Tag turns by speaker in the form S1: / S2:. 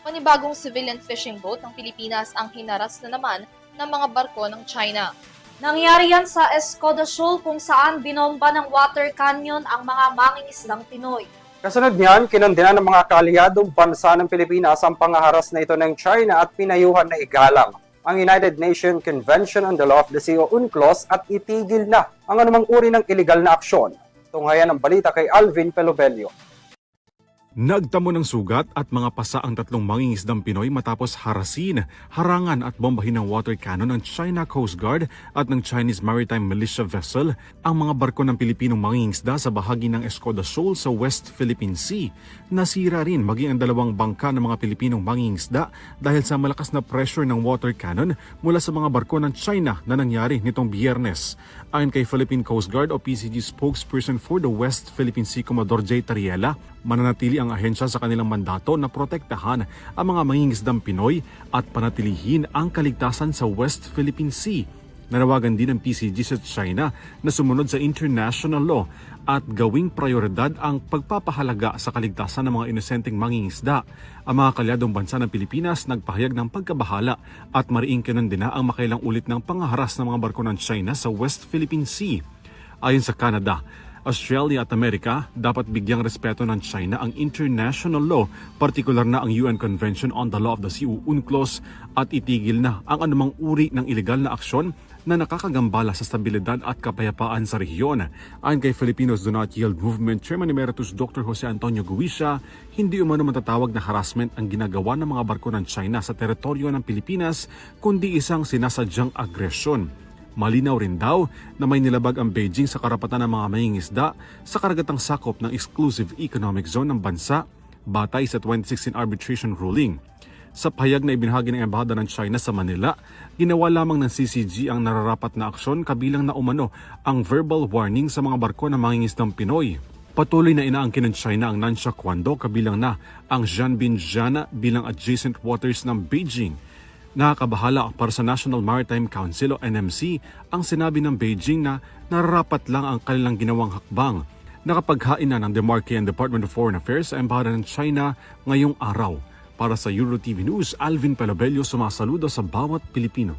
S1: Panibagong civilian fishing boat ng Pilipinas ang hinaras na naman ng mga barko ng China.
S2: Nangyari yan sa Escoda Shoal kung saan binomba ng water canyon ang mga mangingisdang Pinoy.
S3: Kasunod niyan, kinondena ng mga kaalyadong bansa ng Pilipinas ang pangaharas na ito ng China at pinayuhan na igalang ang United Nations Convention on the Law of the Sea o UNCLOS at itigil na ang anumang uri ng iligal na aksyon. Tunghayan ang balita kay Alvin Pelobelio.
S4: Nagtamo ng sugat at mga pasa ang tatlong mangingisdang Pinoy matapos harasin, harangan at bombahin ng water cannon ng China Coast Guard at ng Chinese Maritime Militia Vessel ang mga barko ng Pilipinong mangingisda sa bahagi ng Escoda Shoal sa West Philippine Sea. Nasira rin maging ang dalawang bangka ng mga Pilipinong mangingisda dahil sa malakas na pressure ng water cannon mula sa mga barko ng China na nangyari nitong Biyernes. Ayon kay Philippine Coast Guard o PCG spokesperson for the West Philippine Sea, Commodore J. Tariela, mananatili ang ahensya sa kanilang mandato na protektahan ang mga mangingisdang Pinoy at panatilihin ang kaligtasan sa West Philippine Sea. Nanawagan din ng PCG sa China na sumunod sa international law at gawing prioridad ang pagpapahalaga sa kaligtasan ng mga inosenteng mangingisda. Ang mga kalyadong bansa ng Pilipinas nagpahayag ng pagkabahala at mariing kinondena ang makailang ulit ng pangaharas ng mga barko ng China sa West Philippine Sea. Ayon sa Canada, Australia at Amerika, dapat bigyang respeto ng China ang international law, partikular na ang UN Convention on the Law of the Sea o UNCLOS, at itigil na ang anumang uri ng ilegal na aksyon na nakakagambala sa stabilidad at kapayapaan sa rehiyon. Ayon kay Filipinos Do Not Yield Movement Chairman Emeritus Dr. Jose Antonio Guisha, hindi umano matatawag na harassment ang ginagawa ng mga barko ng China sa teritoryo ng Pilipinas, kundi isang sinasadyang agresyon. Malinaw rin daw na may nilabag ang Beijing sa karapatan ng mga mangingisda sa karagatang sakop ng Exclusive Economic Zone ng bansa batay sa 2016 arbitration ruling. Sa pahayag na ibinahagi ng Embahada ng China sa Manila, ginawa lamang ng CCG ang nararapat na aksyon kabilang na umano ang verbal warning sa mga barko ng mangingisdang Pinoy. Patuloy na inaangkin ng China ang Nansha Kwando kabilang na ang Jianbinjiana bilang adjacent waters ng Beijing. Nakakabahala para sa National Maritime Council o NMC ang sinabi ng Beijing na nararapat lang ang kanilang ginawang hakbang. Nakapaghain na ng Demarcayan Department of Foreign Affairs sa Embahada ng China ngayong araw. Para sa EuroTV News, Alvin Pelobelio sumasaludo sa bawat Pilipino.